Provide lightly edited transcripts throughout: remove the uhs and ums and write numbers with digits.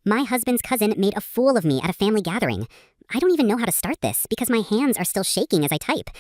My husband's cousin made a fool of me at a family gathering. I don't even know how to start this because my hands are still shaking as I type.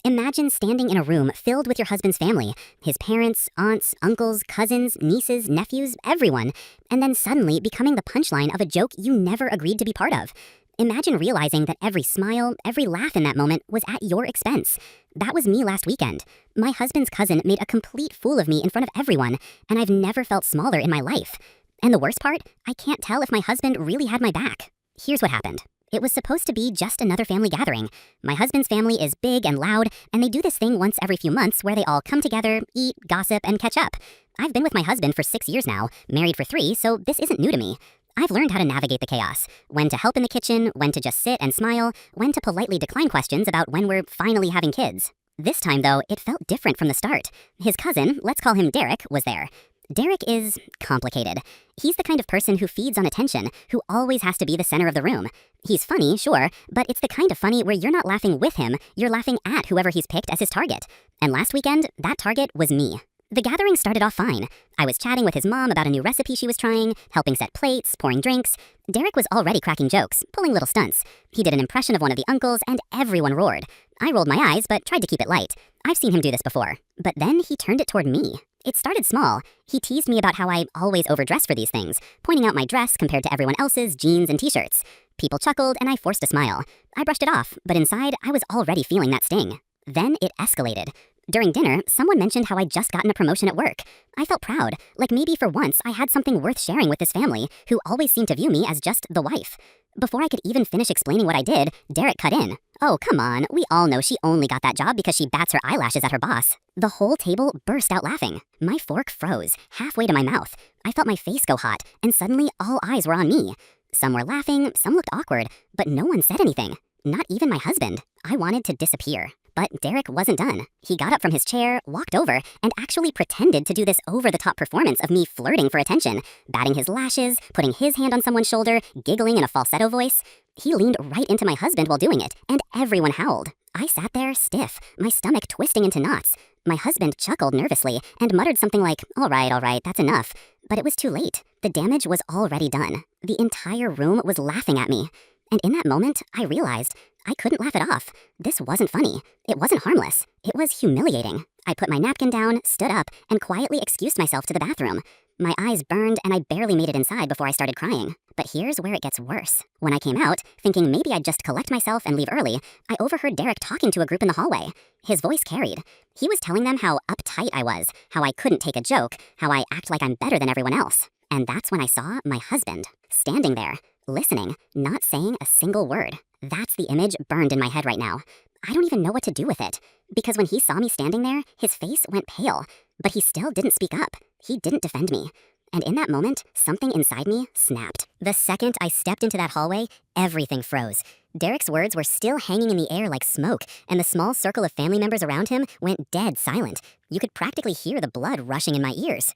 Imagine standing in a room filled with your husband's family, his parents, aunts, uncles, cousins, nieces, nephews, everyone, and then suddenly becoming the punchline of a joke you never agreed to be part of. Imagine realizing that every smile, every laugh in that moment was at your expense. That was me last weekend. My husband's cousin made a complete fool of me in front of everyone, and I've never felt smaller in my life. And the worst part, I can't tell if my husband really had my back. Here's what happened. It was supposed to be just another family gathering. My husband's family is big and loud, and they do this thing once every few months where they all come together, eat, gossip, and catch up. I've been with my husband for 6 years now, married for 3, so this isn't new to me. I've learned how to navigate the chaos, when to help in the kitchen, when to just sit and smile, when to politely decline questions about when we're finally having kids. This time, though, it felt different from the start. His cousin, let's call him Derek, was there. Derek is complicated. He's the kind of person who feeds on attention, who always has to be the center of the room. He's funny, sure, but it's the kind of funny where you're not laughing with him, you're laughing at whoever he's picked as his target. And last weekend, that target was me. The gathering started off fine. I was chatting with his mom about a new recipe she was trying, helping set plates, pouring drinks. Derek was already cracking jokes, pulling little stunts. He did an impression of one of the uncles, and everyone roared. I rolled my eyes, but tried to keep it light. I've seen him do this before. But then he turned it toward me. It started small. He teased me about how I always overdress for these things, pointing out my dress compared to everyone else's jeans and t-shirts. People chuckled, and I forced a smile. I brushed it off, but inside, I was already feeling that sting. Then it escalated. During dinner, someone mentioned how I'd just gotten a promotion at work. I felt proud, like maybe for once I had something worth sharing with this family, who always seemed to view me as just the wife. Before I could even finish explaining what I did, Derek cut in. Oh, come on, we all know she only got that job because she bats her eyelashes at her boss. The whole table burst out laughing. My fork froze, halfway to my mouth. I felt my face go hot, and suddenly all eyes were on me. Some were laughing, some looked awkward, but no one said anything. Not even my husband. I wanted to disappear. But Derek wasn't done. He got up from his chair, walked over, and actually pretended to do this over-the-top performance of me flirting for attention, batting his lashes, putting his hand on someone's shoulder, giggling in a falsetto voice. He leaned right into my husband while doing it, and everyone howled. I sat there stiff, my stomach twisting into knots. My husband chuckled nervously and muttered something like, all right, that's enough. But it was too late. The damage was already done. The entire room was laughing at me. And in that moment, I realized I couldn't laugh it off. This wasn't funny. It wasn't harmless. It was humiliating. I put my napkin down, stood up, and quietly excused myself to the bathroom. My eyes burned, and I barely made it inside before I started crying. But here's where it gets worse. When I came out, thinking maybe I'd just collect myself and leave early, I overheard Derek talking to a group in the hallway. His voice carried. He was telling them how uptight I was, how I couldn't take a joke, how I act like I'm better than everyone else. And that's when I saw my husband, standing there, listening, not saying a single word. That's the image burned in my head right now. I don't even know what to do with it. Because when he saw me standing there, his face went pale. But he still didn't speak up. He didn't defend me. And in that moment, something inside me snapped. The second I stepped into that hallway, everything froze. Derek's words were still hanging in the air like smoke, and the small circle of family members around him went dead silent. You could practically hear the blood rushing in my ears.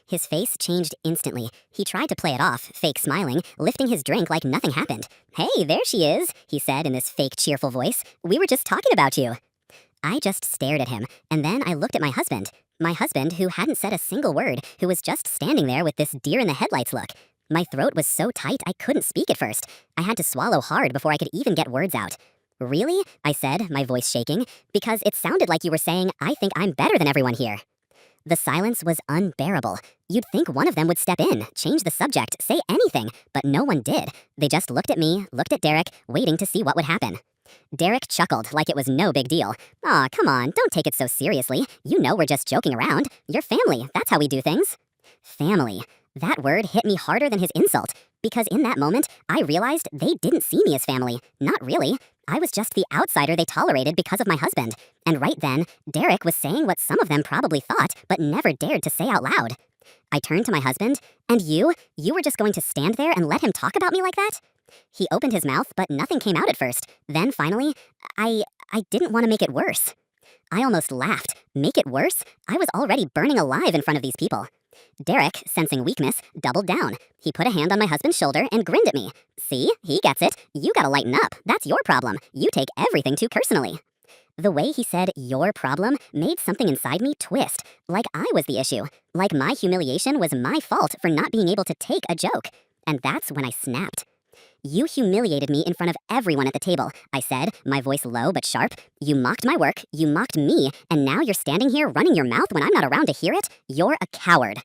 His face changed instantly. He tried to play it off, fake smiling, lifting his drink like nothing happened. Hey, there she is, he said in this fake cheerful voice. We were just talking about you. I just stared at him, and then I looked at my husband. My husband, who hadn't said a single word, who was just standing there with this deer-in-the-headlights look. My throat was so tight I couldn't speak at first. I had to swallow hard before I could even get words out. Really? I said, my voice shaking, because it sounded like you were saying, I think I'm better than everyone here. The silence was unbearable. You'd think one of them would step in, change the subject, say anything, but no one did. They just looked at me, looked at Derek, waiting to see what would happen. Derek chuckled like it was no big deal. Aw, come on, don't take it so seriously. You know we're just joking around. You're family, that's how we do things. Family. That word hit me harder than his insult, because in that moment, I realized they didn't see me as family. Not really. I was just the outsider they tolerated because of my husband. And right then, Derek was saying what some of them probably thought, but never dared to say out loud. I turned to my husband, and you were just going to stand there and let him talk about me like that? He opened his mouth, but nothing came out at first. Then finally, I didn't want to make it worse. I almost laughed. Make it worse? I was already burning alive in front of these people. Derek, sensing weakness, doubled down. He put a hand on my husband's shoulder and grinned at me. See, he gets it. You gotta lighten up. That's your problem. You take everything too personally. The way he said your problem made something inside me twist, like I was the issue, like my humiliation was my fault for not being able to take a joke. And that's when I snapped. "You humiliated me in front of everyone at the table," I said, my voice low but sharp. "You mocked my work, you mocked me, and now you're standing here running your mouth when I'm not around to hear it? You're a coward."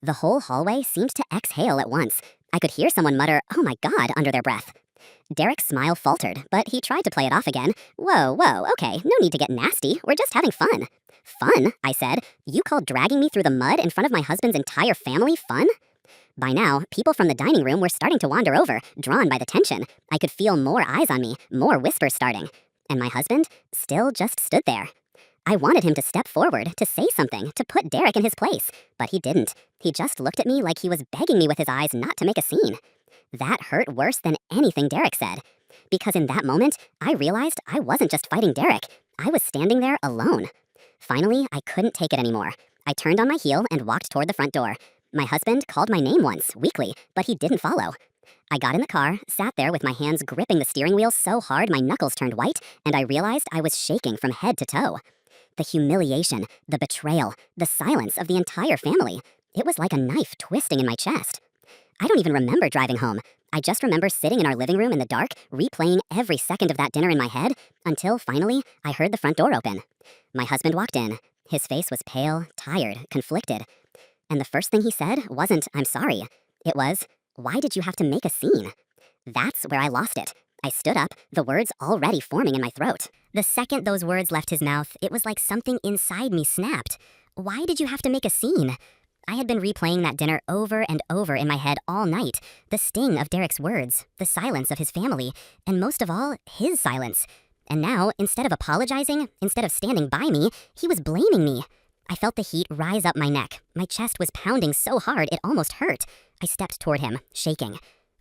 The whole hallway seemed to exhale at once. I could hear someone mutter, "Oh my God," under their breath. Derek's smile faltered, but he tried to play it off again. Whoa, okay, no need to get nasty. We're just having fun." "Fun?" I said. "You called dragging me through the mud in front of my husband's entire family fun?" By now, people from the dining room were starting to wander over, drawn by the tension. I could feel more eyes on me, more whispers starting. And my husband still just stood there. I wanted him to step forward, to say something, to put Derek in his place, but he didn't. He just looked at me like he was begging me with his eyes not to make a scene. That hurt worse than anything Derek said. Because in that moment, I realized I wasn't just fighting Derek. I was standing there alone. Finally, I couldn't take it anymore. I turned on my heel and walked toward the front door. My husband called my name once, weakly, but he didn't follow. I got in the car, sat there with my hands gripping the steering wheel so hard my knuckles turned white, and I realized I was shaking from head to toe. The humiliation, the betrayal, the silence of the entire family. It was like a knife twisting in my chest. I don't even remember driving home. I just remember sitting in our living room in the dark, replaying every second of that dinner in my head, until finally I heard the front door open. My husband walked in. His face was pale, tired, conflicted. And the first thing he said wasn't, "I'm sorry." It was, "Why did you have to make a scene?" That's where I lost it. I stood up, the words already forming in my throat. The second those words left his mouth, it was like something inside me snapped. Why did you have to make a scene? I had been replaying that dinner over and over in my head all night. The sting of Derek's words, the silence of his family, and most of all, his silence. And now, instead of apologizing, instead of standing by me, he was blaming me. I felt the heat rise up my neck. My chest was pounding so hard it almost hurt. I stepped toward him, shaking.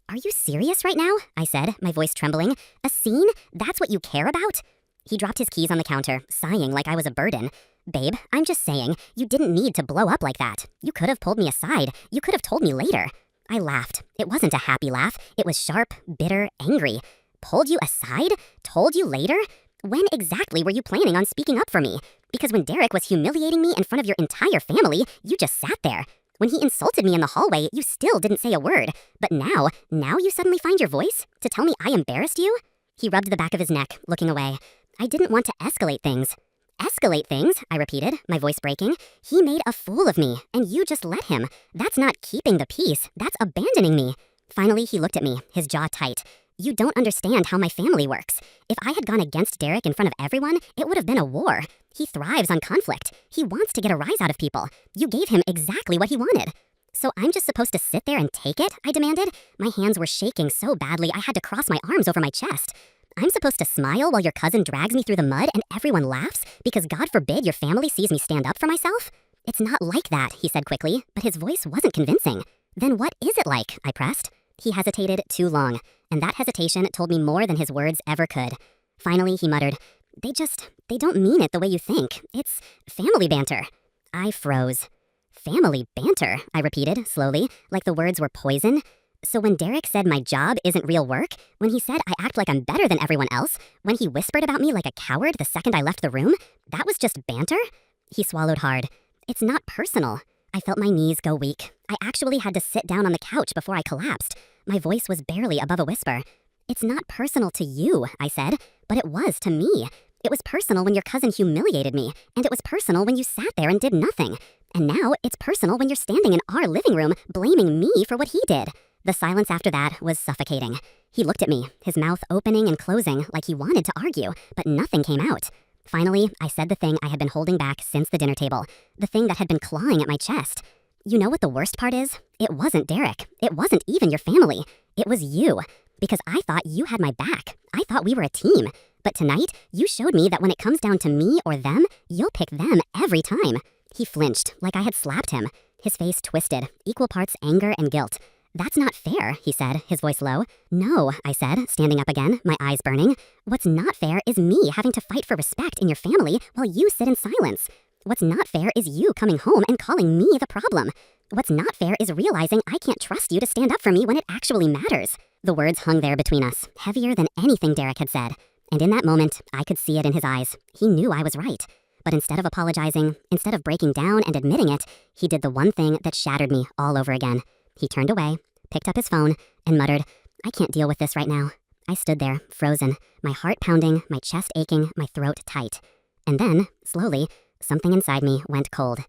"Are you serious right now?" I said, my voice trembling. "A scene? That's what you care about?" He dropped his keys on the counter, sighing like I was a burden. "Babe, I'm just saying, you didn't need to blow up like that. You could have pulled me aside. You could have told me later." I laughed. It wasn't a happy laugh. It was sharp, bitter, angry. "Pulled you aside? Told you later? When exactly were you planning on speaking up for me? Because when Derek was humiliating me in front of your entire family, you just sat there. When he insulted me in the hallway, you still didn't say a word. But now you suddenly find your voice to tell me I embarrassed you?" He rubbed the back of his neck, looking away. I didn't want to escalate things. "Escalate things?" I repeated, my voice breaking. "He made a fool of me, and you just let him. That's not keeping the peace, that's abandoning me." Finally, he looked at me, his jaw tight. "You don't understand how my family works. If I had gone against Derek in front of everyone, it would have been a war. He thrives on conflict. He wants to get a rise out of people. You gave him exactly what he wanted." "So I'm just supposed to sit there and take it?" I demanded. My hands were shaking so badly I had to cross my arms over my chest. "I'm supposed to smile while your cousin drags me through the mud and everyone laughs because God forbid your family sees me stand up for myself?" "It's not like that," he said quickly, but his voice wasn't convincing. "Then what is it like?" I pressed. He hesitated too long, and that hesitation told me more than his words ever could. Finally, he muttered, They don't mean it the way you think. It's family banter." I froze. "Family banter," I repeated, slowly, like the words were poison. "So when Derek said my job isn't real work, when he said I act like I'm better than everyone else, when he whispered about me like a coward the second I left the room, that was just banter?" He swallowed hard. "It's not personal." I felt my knees go weak. I actually had to sit down on the couch before I collapsed. My voice was barely above a whisper. "It's not personal to you," I said, "but it was to me. It was personal when your cousin humiliated me, and it was personal when you sat there and did nothing. And now it's personal when you're standing in our living room blaming me for what he did." The silence after that was suffocating. He looked at me, his mouth opening and closing like he wanted to argue, but nothing came out. Finally, I said the thing I had been holding back since the dinner table, the thing that had been clawing at my chest. "You know what the worst part is? It wasn't Derek. It wasn't even your family. It was you. Because I thought you had my back. I thought we were a team. But tonight, you showed me that when it comes down to me or them, you'll pick them every time." He flinched, like I had slapped him. His face twisted, equal parts anger and guilt. "That's not fair," he said, his voice low. "No," I said, standing up again, my eyes burning. "What's not fair is me having to fight for respect in your family while you sit in silence. What's not fair is you coming home and calling me the problem. What's not fair is realizing I can't trust you to stand up for me when it actually matters." The words hung there between us, heavier than anything Derek had said. And in that moment, I could see it in his eyes. He knew I was right. But instead of apologizing, instead of breaking down and admitting it, he did the one thing that shattered me all over again. He turned away, picked up his phone, and muttered, "I can't deal with this right now." I stood there, frozen, my heart pounding, my chest aching, my throat tight. And then, slowly, something inside me went cold.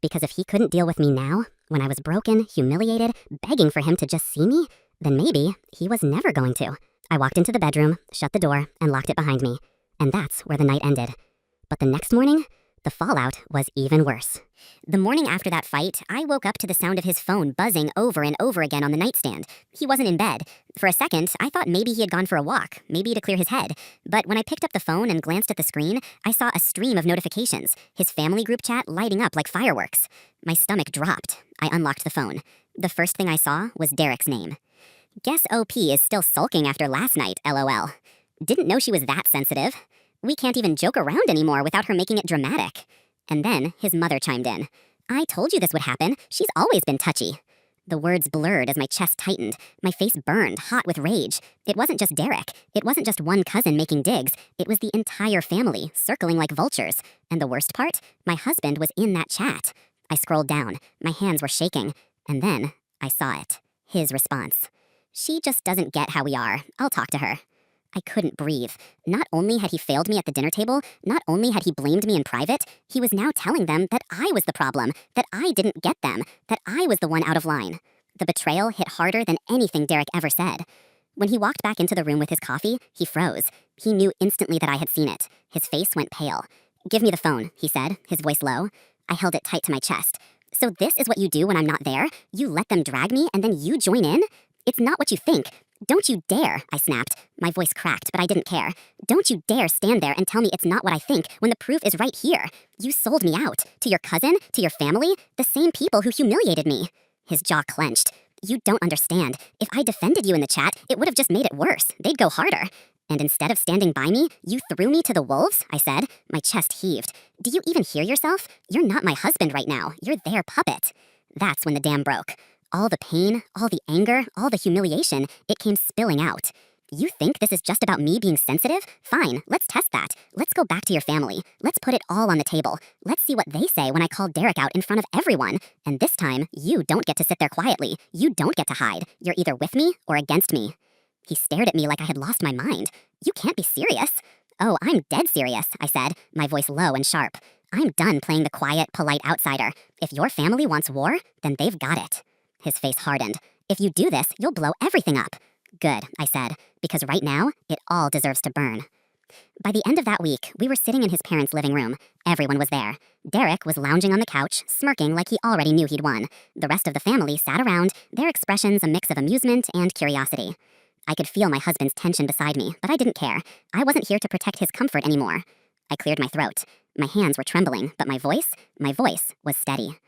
Because if he couldn't deal with me now, when I was broken, humiliated, begging for him to just see me, then maybe he was never going to. I walked into the bedroom, shut the door, and locked it behind me. And that's where the night ended. But the next morning, the fallout was even worse. The morning after that fight, I woke up to the sound of his phone buzzing over and over again on the nightstand. He wasn't in bed. For a second, I thought maybe he had gone for a walk, maybe to clear his head. But when I picked up the phone and glanced at the screen, I saw a stream of notifications, his family group chat lighting up like fireworks. My stomach dropped. I unlocked the phone. The first thing I saw was Derek's name. Guess OP is still sulking after last night, LOL. Didn't know she was that sensitive. We can't even joke around anymore without her making it dramatic. And then his mother chimed in. "I told you this would happen. She's always been touchy." The words blurred as my chest tightened. My face burned, hot with rage. It wasn't just Derek. It wasn't just one cousin making digs. It was the entire family, circling like vultures. And the worst part? My husband was in that chat. I scrolled down. My hands were shaking. And then I saw it. His response. "She just doesn't get how we are. I'll talk to her." I couldn't breathe. Not only had he failed me at the dinner table, not only had he blamed me in private, he was now telling them that I was the problem, that I didn't get them, that I was the one out of line. The betrayal hit harder than anything Derek ever said. When he walked back into the room with his coffee, he froze. He knew instantly that I had seen it. His face went pale. "Give me the phone," he said, his voice low. I held it tight to my chest. "So this is what you do when I'm not there? You let them drag me and then you join in? It's not what you think. Don't you dare," I snapped. My voice cracked, but I didn't care. "Don't you dare stand there and tell me it's not what I think when the proof is right here. You sold me out. To your cousin, to your family, the same people who humiliated me." His jaw clenched. "You don't understand. If I defended you in the chat, it would have just made it worse. They'd go harder. And instead of standing by me, you threw me to the wolves," I said. My chest heaved. "Do you even hear yourself? You're not my husband right now. You're their puppet." That's when the dam broke. All the pain, all the anger, all the humiliation, it came spilling out. "You think this is just about me being sensitive? Fine, let's test that. Let's go back to your family. Let's put it all on the table. Let's see what they say when I call Derek out in front of everyone. And this time, you don't get to sit there quietly. You don't get to hide. You're either with me or against me." He stared at me like I had lost my mind. "You can't be serious." "Oh, I'm dead serious," I said, my voice low and sharp. "I'm done playing the quiet, polite outsider. If your family wants war, then they've got it." His face hardened. "If you do this, you'll blow everything up." "Good," I said, because right now, it all deserves to burn. By the end of that week, we were sitting in his parents' living room. Everyone was there. Derek was lounging on the couch, smirking like he already knew he'd won. The rest of the family sat around, their expressions a mix of amusement and curiosity. I could feel my husband's tension beside me, but I didn't care. I wasn't here to protect his comfort anymore. I cleared my throat. My hands were trembling, but my voice was steady.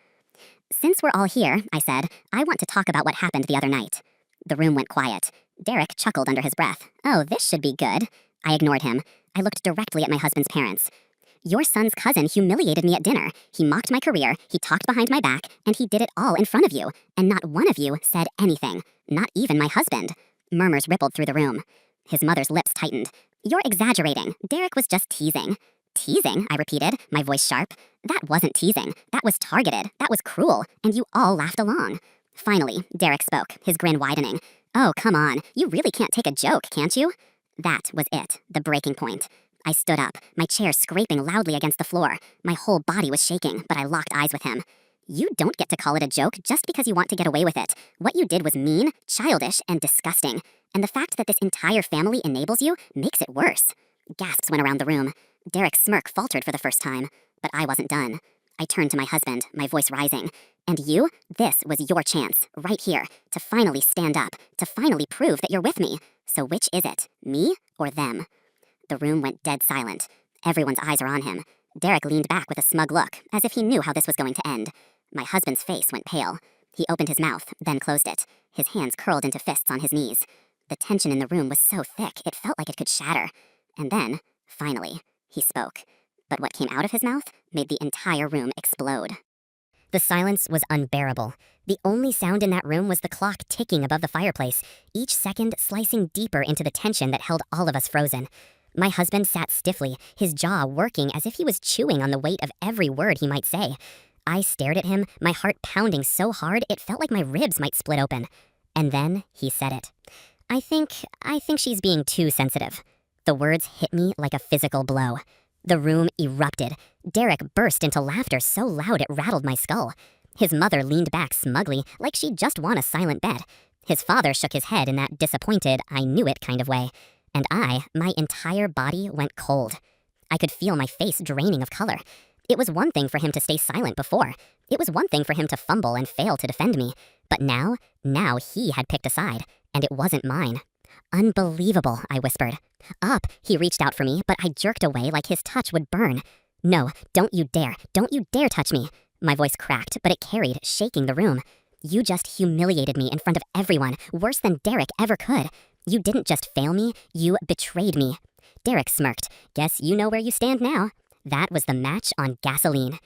"Since we're all here," I said, "I want to talk about what happened the other night." The room went quiet. Derek chuckled under his breath. "Oh, this should be good." I ignored him. I looked directly at my husband's parents. "Your son's cousin humiliated me at dinner. He mocked my career, he talked behind my back, and he did it all in front of you. And not one of you said anything. Not even my husband." Murmurs rippled through the room. His mother's lips tightened. "You're exaggerating. Derek was just teasing." "Teasing?" I repeated, my voice sharp. "That wasn't teasing. That was targeted. That was cruel. And you all laughed along." Finally, Derek spoke, his grin widening. "Oh, come on. You really can't take a joke, can't you?" That was it, the breaking point. I stood up, my chair scraping loudly against the floor. My whole body was shaking, but I locked eyes with him. "You don't get to call it a joke just because you want to get away with it. What you did was mean, childish, and disgusting. And the fact that this entire family enables you makes it worse." Gasps went around the room. Derek's smirk faltered for the first time, but I wasn't done. I turned to my husband, my voice rising. "And you? This was your chance, right here, to finally stand up, to finally prove that you're with me. So which is it, me or them?" The room went dead silent. Everyone's eyes are on him. Derek leaned back with a smug look, as if he knew how this was going to end. My husband's face went pale. He opened his mouth, then closed it. His hands curled into fists on his knees. The tension in the room was so thick, it felt like it could shatter. And then, finally, he spoke. But what came out of his mouth made the entire room explode. The silence was unbearable. The only sound in that room was the clock ticking above the fireplace, each second slicing deeper into the tension that held all of us frozen. My husband sat stiffly, his jaw working as if he was chewing on the weight of every word he might say. I stared at him, my heart pounding so hard it felt like my ribs might split open. And then he said it. I think she's being too sensitive. The words hit me like a physical blow. The room erupted. Derek burst into laughter so loud it rattled my skull. His mother leaned back smugly, like she'd just won a silent bet. His father shook his head in that disappointed, I knew it kind of way. And my entire body went cold. I could feel my face draining of color. It was one thing for him to stay silent before. It was one thing for him to fumble and fail to defend me. But now he had picked a side, and it wasn't mine. Unbelievable, I whispered. Up, he reached out for me, but I jerked away like his touch would burn. No, don't you dare touch me. My voice cracked, but it carried, shaking the room. You just humiliated me in front of everyone, worse than Derek ever could. You didn't just fail me, you betrayed me. Derek smirked. Guess you know where you stand now. That was the match on gasoline.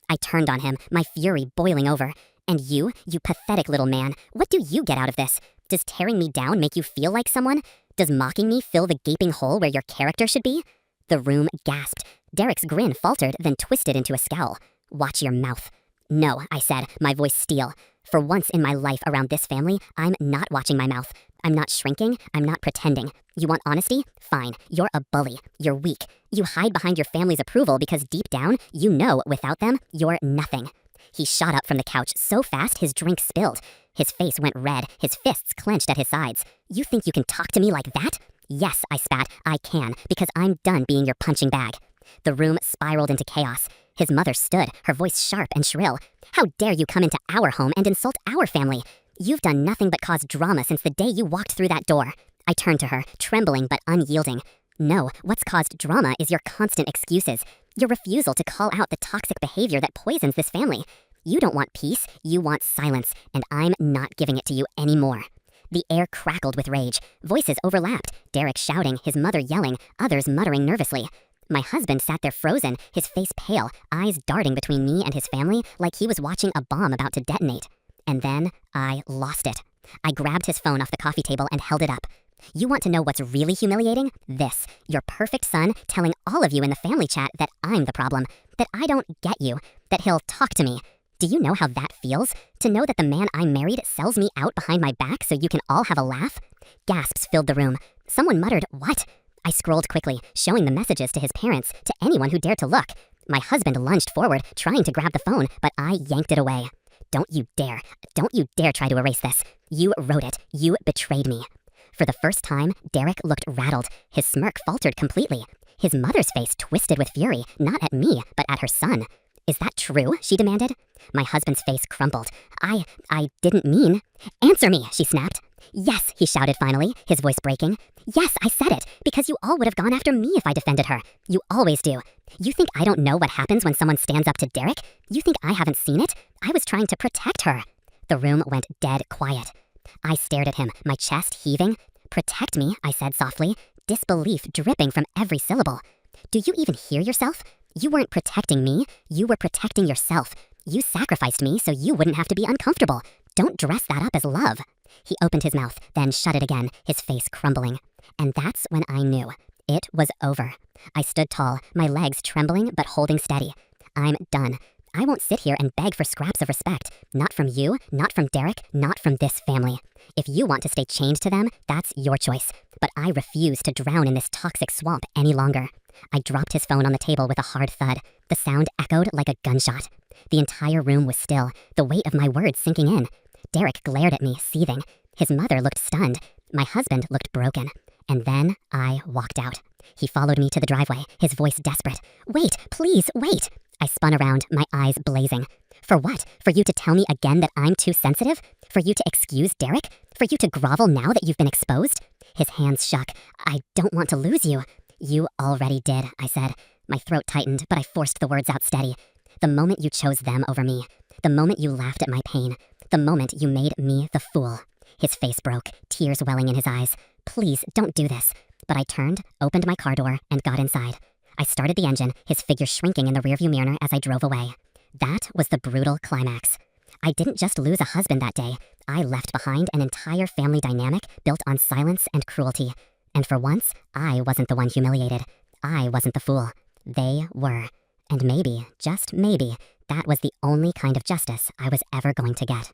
I turned on him, my fury boiling over. And you pathetic little man, what do you get out of this? Does tearing me down make you feel like someone? Does mocking me fill the gaping hole where your character should be? The room gasped. Derek's grin faltered, then twisted into a scowl. Watch your mouth. No, I said, my voice steel. For once in my life around this family, I'm not watching my mouth. I'm not shrinking, I'm not pretending. You want honesty? Fine. You're a bully. You're weak. You hide behind your family's approval because deep down, you know without them, you're nothing. He shot up from the couch so fast his drink spilled. His face went red, his fists clenched at his sides. You think you can talk to me like that? Yes, I spat, I can, because I'm done being your punching bag. The room spiraled into chaos. His mother stood, her voice sharp and shrill. How dare you come into our home and insult our family? You've done nothing but cause drama since the day you walked through that door. I turned to her, trembling but unyielding. No, what's caused drama is your constant excuses. Your refusal to call out the toxic behavior that poisons this family. You don't want peace, you want silence, and I'm not giving it to you anymore. The air crackled with rage. Voices overlapped, Derek shouting, his mother yelling, others muttering nervously. My husband sat there frozen, his face pale, eyes darting between me and his family like he was watching a bomb about to detonate. And then I lost it. I grabbed his phone off the coffee table and held it up. You want to know what's really humiliating? This, your perfect son telling all of you in the family chat that I'm the problem, that I don't get you, that he'll talk to me. Do you know how that feels? To know that the man I married sells me out behind my back so you can all have a laugh? Gasps filled the room. Someone muttered, "What?" I scrolled quickly, showing the messages to his parents, to anyone who dared to look. My husband lunged forward, trying to grab the phone, but I yanked it away. Don't you dare try to erase this. You wrote it. You betrayed me. For the first time, Derek looked rattled. His smirk faltered completely. His mother's face twisted with fury, not at me, but at her son. Is that true? She demanded. My husband's face crumpled. I didn't mean. Answer me, she snapped. Yes, he shouted finally, his voice breaking. Yes, I said it, because you all would have gone after me if I defended her. You always do. You think I don't know what happens when someone stands up to Derek? You think I haven't seen it? I was trying to protect her. The room went dead quiet. I stared at him, my chest heaving. Protect me, I said softly, disbelief dripping from every syllable. Do you even hear yourself? You weren't protecting me, you were protecting yourself. You sacrificed me so you wouldn't have to be uncomfortable. Don't dress that up as love. He opened his mouth, then shut it again, his face crumbling. And that's when I knew. It was over. I stood tall, my legs trembling but holding steady. I'm done. I won't sit here and beg for scraps of respect. Not from you, not from Derek, not from this family. If you want to stay chained to them, that's your choice. But I refuse to drown in this toxic swamp any longer. I dropped his phone on the table with a hard thud. The sound echoed like a gunshot. The entire room was still, the weight of my words sinking in. Derek glared at me, seething. His mother looked stunned. My husband looked broken. And then I walked out. He followed me to the driveway, his voice desperate. Wait, please, wait! I spun around, my eyes blazing. For what? For you to tell me again that I'm too sensitive? For you to excuse Derek? For you to grovel now that you've been exposed? His hands shook. I don't want to lose you. You already did, I said. My throat tightened, but I forced the words out steady. The moment you chose them over me. The moment you laughed at my pain. The moment you made me the fool. His face broke, tears welling in his eyes. Please, don't do this. But I turned, opened my car door, and got inside. I started the engine, his figure shrinking in the rearview mirror as I drove away. That was the brutal climax. I didn't just lose a husband that day. I left behind an entire family dynamic built on silence and cruelty. And for once, I wasn't the one humiliated. I wasn't the fool. They were. And maybe, just maybe, that was the only kind of justice I was ever going to get.